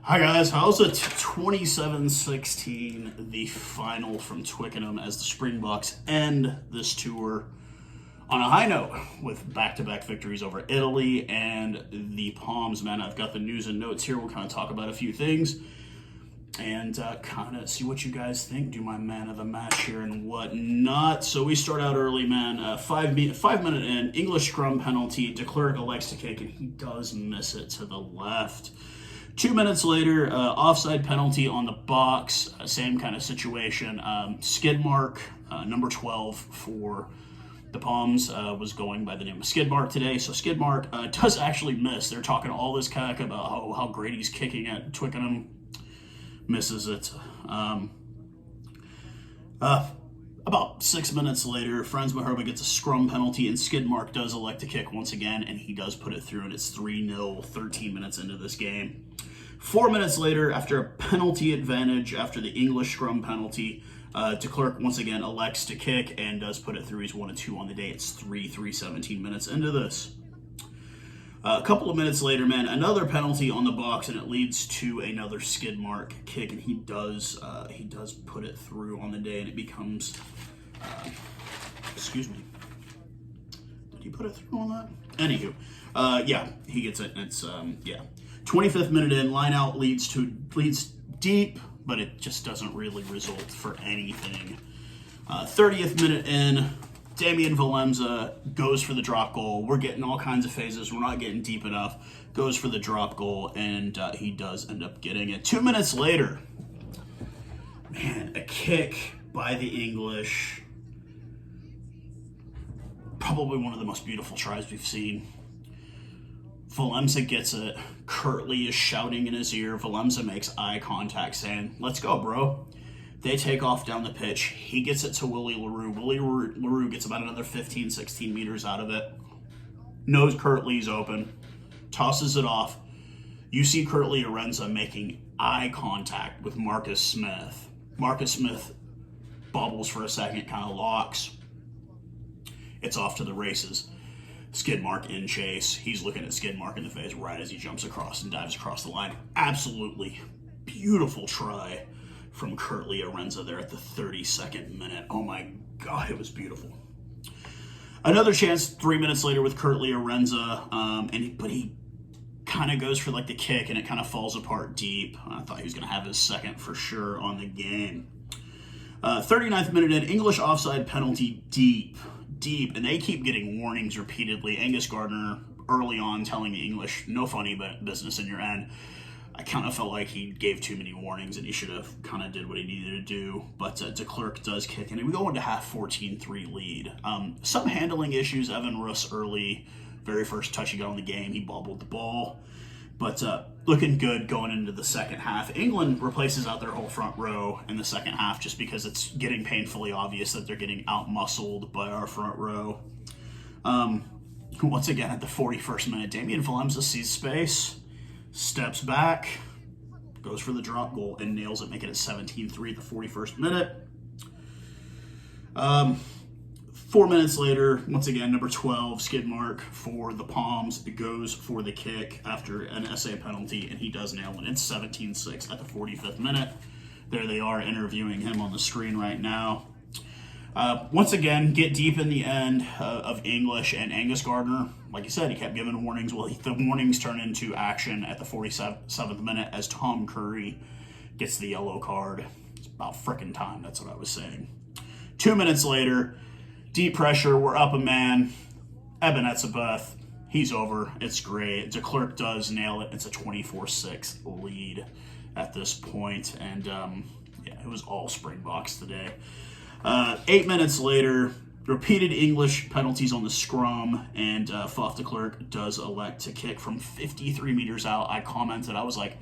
Hi guys, Howzit 27-16, the final from Twickenham as the Springboks end this tour on a high note with back-to-back victories over Italy and the Poms. Man, I've got the news and notes here. We'll kind of talk about a few things and kind of see what you guys think. Do my man of the match here and whatnot. So we start out early, man. 5 minute in, English scrum penalty. De Klerk elects to kick, and he does miss it to the left. 2 minutes later, offside penalty on the box, same kind of situation. Skid mark, number 12 for the Poms was going by the name of Skid Mark today. So Skid Mark does actually miss. They're talking all this cack about how great he's kicking at Twickenham. Misses it. About 6 minutes later, Franz Maherba gets a scrum penalty, and Skid Mark does elect to kick once again, and he does put it through, and it's 3-0, 13 minutes into this game. 4 minutes later, after a penalty advantage, after the English scrum penalty, de Klerk once again elects to kick and does put it through. He's 1-2 on the day. It's 17 minutes into this. A couple of minutes later, man, another penalty on the box, and it leads to another Skid Mark kick, and he does put it through on the day, and it becomes, excuse me, did he put it through on that? Anywho, yeah, he gets it, and it's, yeah. 25th minute in, line out leads deep, but it just doesn't really result for anything. 30th minute in, Damien Willemse goes for the drop goal. We're getting all kinds of phases. We're not getting deep enough. Goes for the drop goal, and he does end up getting it. 2 minutes later, man, a kick by the English. Probably one of the most beautiful tries we've seen. Willemse gets it. Kurt-Lee is shouting in his ear. Willemse makes eye contact saying, "Let's go, bro." They take off down the pitch. He gets it to Willie LaRue. Willie LaRue gets about another 15, 16 meters out of it. Knows Kurt-Lee's open. Tosses it off. You see Kurt-Lee Arendse making eye contact with Marcus Smith. Marcus Smith bobbles for a second, kind of locks. It's off to the races. Skid Mark in chase. He's looking at Skid Mark in the face right as he jumps across and dives across the line. Absolutely beautiful try from Kurt-Lee Arendse there at the 32nd minute. Oh my God, it was beautiful. Another chance 3 minutes later with Kurt-Lee Arendse, but he kind of goes for like the kick, and it kind of falls apart deep. I thought he was going to have his second for sure on the game. 39th minute in, English offside penalty deep, and they keep getting warnings repeatedly. Angus Gardner early on telling the English, no funny business in your end. I kind of felt like he gave too many warnings, and he should have kind of did what he needed to do. But de Klerk does kick, and we go into half 14-3 lead. Some handling issues. Evan Russ early, very first touch he got on the game, he bobbled the ball. But looking good going into the second half. England replaces out their whole front row in the second half just because it's getting painfully obvious that they're getting out-muscled by our front row. Once again, at the 41st minute, Damien Willemse sees space, steps back, goes for the drop goal, and nails it, making it 17-3 at the 41st minute. 4 minutes later, once again, number 12, Skid Mark for the Poms. It goes for the kick after an SA penalty, and he does nail it. It's 17-6 at the 45th minute. There they are interviewing him on the screen right now. Once again, get deep in the end of English, and Angus Gardner, like you said, he kept giving warnings. Well, the warnings turn into action at the 47th minute as Tom Curry gets the yellow card. It's about frickin' time, that's what I was saying. 2 minutes later, deep pressure, we're up a man. Eben Etzebeth, he's over. It's great. De Klerk does nail it. It's a 24-6 lead at this point. And, yeah, it was all Springboks today. 8 minutes later, repeated English penalties on the scrum, and Faf de Klerk does elect to kick from 53 meters out. I commented, I was like,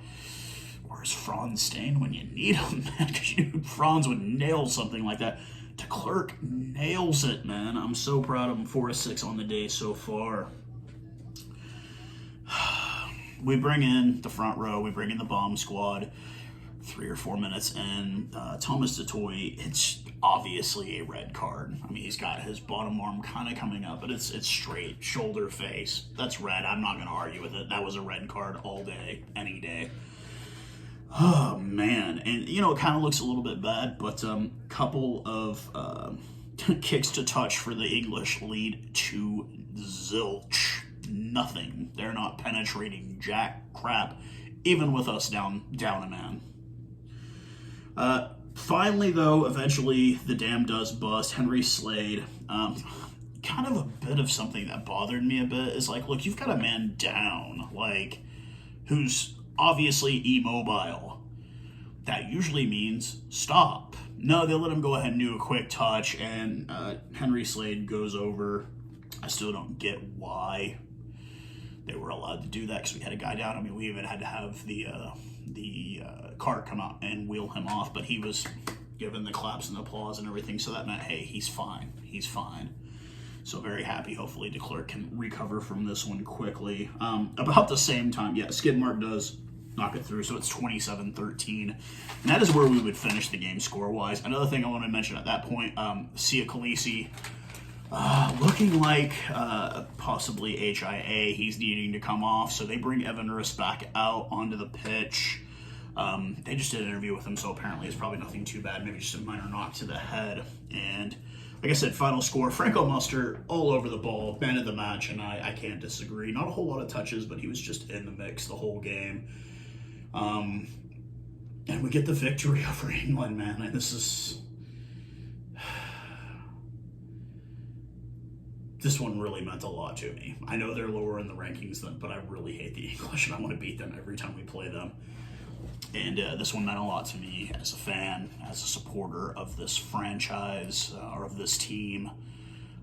where's Franz Stain when you need him, man? Because you knew Franz would nail something like that. De Klerk nails it, man. I'm so proud of him. 4-6 on the day so far. We bring in the front row. We bring in the bomb squad. 3 or 4 minutes in, Thomas Dutoy, it's obviously a red card. I mean, he's got his bottom arm kind of coming up, but it's straight, shoulder, face. That's red. I'm not going to argue with it. That was a red card all day, any day. Oh man, and you know it kind of looks a little bit bad, but couple of kicks to touch for the English lead to zilch, nothing. They're not penetrating jack crap, even with us down a man. Finally, though, eventually the dam does bust. Henry Slade. Kind of a bit of something that bothered me a bit is like, look, you've got a man down, like, who's obviously immobile. That usually means stop. No, they let him go ahead and do a quick touch, and Henry Slade goes over. I still don't get why they were allowed to do that, because we had a guy down. I mean, we even had to have the cart come out and wheel him off, but he was given the claps and the applause and everything, so that meant, hey, he's fine. He's fine. So very happy. Hopefully de Klerk can recover from this one quickly. About the same time, yeah, Skidmark does knock it through, so it's 27-13. And that is where we would finish the game score-wise. Another thing I want to mention at that point, Sia Khaleesi, looking like possibly HIA. He's needing to come off, so they bring Evan Russ back out onto the pitch. They just did an interview with him, so apparently it's probably nothing too bad, maybe just a minor knock to the head. And like I said, final score, Franco Mostert all over the ball, man of the match, and I can't disagree. Not a whole lot of touches, but he was just in the mix the whole game. And we get the victory over England, man. And this one really meant a lot to me. I know they're lower in the rankings, but I really hate the English, and I want to beat them every time we play them. And this one meant a lot to me as a fan, as a supporter of this franchise, or of this team.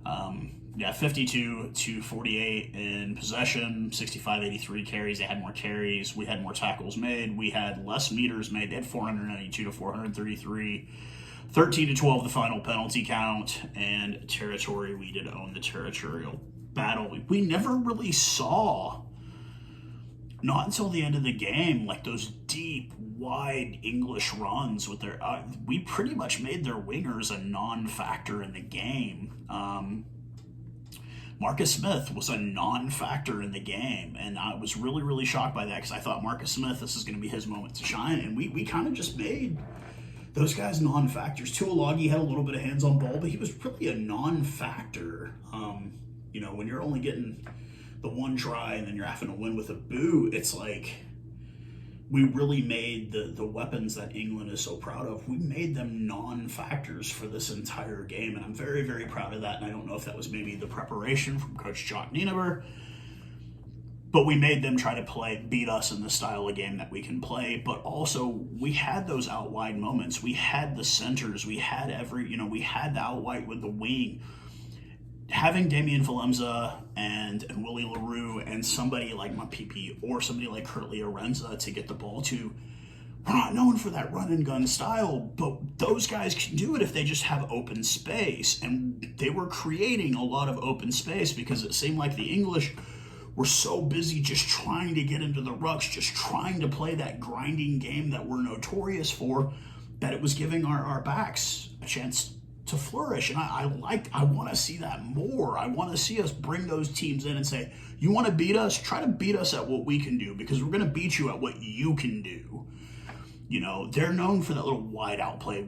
52-48 in possession, 65-83 carries. They had more carries. We had more tackles made. We had less meters made. They had 492-433. 13-12 the final penalty count. And territory, we did own the territorial battle. We never really saw, not until the end of the game, like those deep, wide English runs with their... we pretty much made their wingers a non-factor in the game. Marcus Smith was a non-factor in the game, and I was really, really shocked by that, because I thought Marcus Smith, this is going to be his moment to shine, and we kind of just made those guys non-factors. Tuolagi had a little bit of hands on ball, but he was really a non-factor. You know, when you're only getting the one try and then you're having to win with a boot, it's like we really made the weapons that England is so proud of, we made them non-factors for this entire game, and I'm very, very proud of that. And I don't know if that was maybe the preparation from Coach Jock Nienaber, but we made them try to beat us in the style of game that we can play. But also, we had those out wide moments. We had the centers. We had we had the out wide with the wing. Having Damien Willemse and Willie LaRue and somebody like Mapipi or somebody like Kurt-Lee Arendse to get the ball to, we're not known for that run and gun style, but those guys can do it if they just have open space. And they were creating a lot of open space, because it seemed like the English were so busy just trying to get into the rucks, just trying to play that grinding game that we're notorious for, that it was giving our backs a chance to flourish. And I want to see that more. I want to see us bring those teams in and say, you want to beat us? Try to beat us at what we can do, because we're going to beat you at what you can do. You know, they're known for that little wide out play.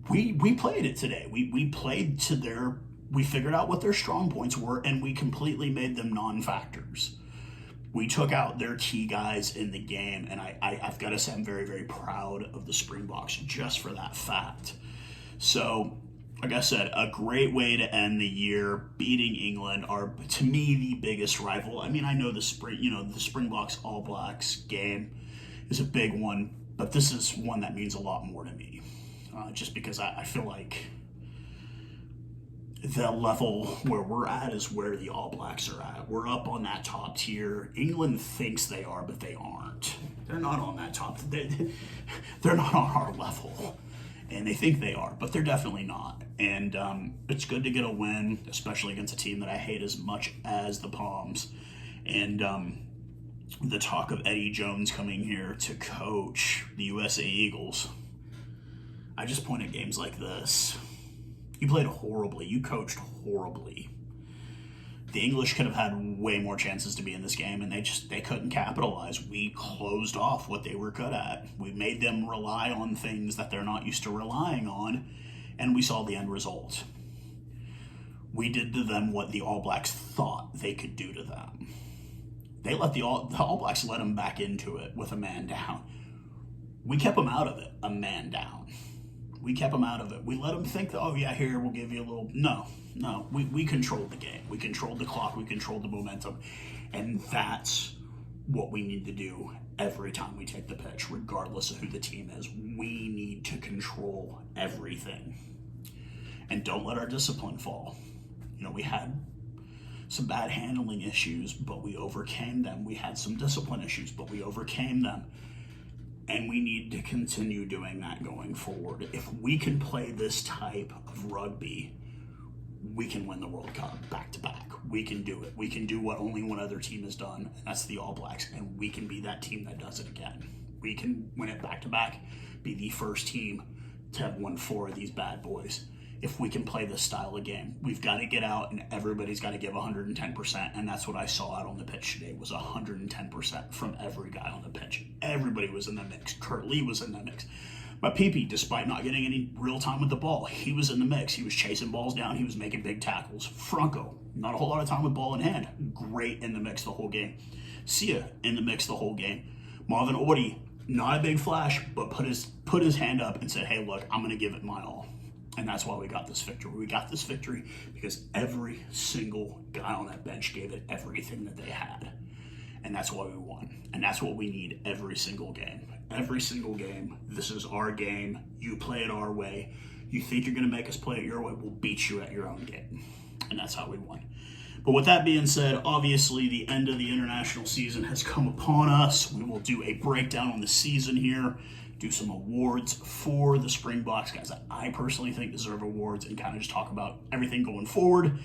We played it today. We played to we figured out what their strong points were, and we completely made them non-factors. We took out their key guys in the game, and I've got to say I'm very, very proud of the Springboks just for that fact. So, like I said, a great way to end the year, beating England, are, to me, the biggest rival. I mean, I know the Springboks All Blacks game is a big one, but this is one that means a lot more to me, just because I feel like the level where we're at is where the All Blacks are at. We're up on that top tier. England thinks they are, but they aren't. They're not on that top. They're not on our level. And they think they are, but they're definitely not. And it's good to get a win, especially against a team that I hate as much as the Poms. And the talk of Eddie Jones coming here to coach the USA Eagles. I just point at games like this. You played horribly. You coached horribly. The English could have had way more chances to be in this game, and they couldn't capitalize. We closed off what they were good at. We made them rely on things that they're not used to relying on, and we saw the end result. We did to them what the All Blacks thought they could do to them. The All Blacks let them back into it with a man down. We kept them out of it, a man down. We kept them out of it. We let them think, oh yeah, here, we'll give you a little... No. We controlled the game. We controlled the clock. We controlled the momentum. And that's what we need to do every time we take the pitch, regardless of who the team is. We need to control everything. And don't let our discipline fall. You know, we had some bad handling issues, but we overcame them. We had some discipline issues, but we overcame them. And we need to continue doing that going forward. If we can play this type of rugby, we can win the World Cup back to back. We can do it. We can do what only one other team has done, and that's the All Blacks. And we can be that team that does it again. We can win it back to back, be the first team to have won 4 of these bad boys. If we can play this style of game, we've got to get out and everybody's got to give 110%. And that's what I saw out on the pitch today, was 110% from every guy on the pitch. Everybody was in the mix. Kurt-Lee was in the mix. My PP, despite not getting any real time with the ball, he was in the mix. He was chasing balls down. He was making big tackles. Franco, not a whole lot of time with ball in hand. Great in the mix the whole game. Sia in the mix the whole game. Marvin Orty, not a big flash, but put his hand up and said, hey, look, I'm going to give it my all. And that's why we got this victory. We got this victory because every single guy on that bench gave it everything that they had. And that's why we won. And that's what we need every single game. Every single game. This is our game. You play it our way. You think you're going to make us play it your way, we'll beat you at your own game. And that's how we won. But with that being said, obviously the end of the international season has come upon us. We will do a breakdown on the season here, do some awards for the Springboks, guys that I personally think deserve awards, and kind of just talk about everything going forward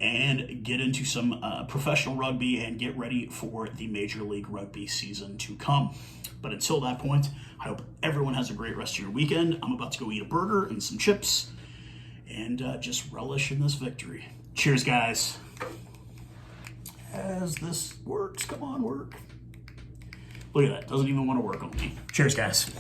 and get into some professional rugby and get ready for the Major League Rugby season to come. But until that point, I hope everyone has a great rest of your weekend. I'm about to go eat a burger and some chips and just relish in this victory. Cheers, guys. As this works, come on, work. Look at that, doesn't even want to work on me. Cheers, guys.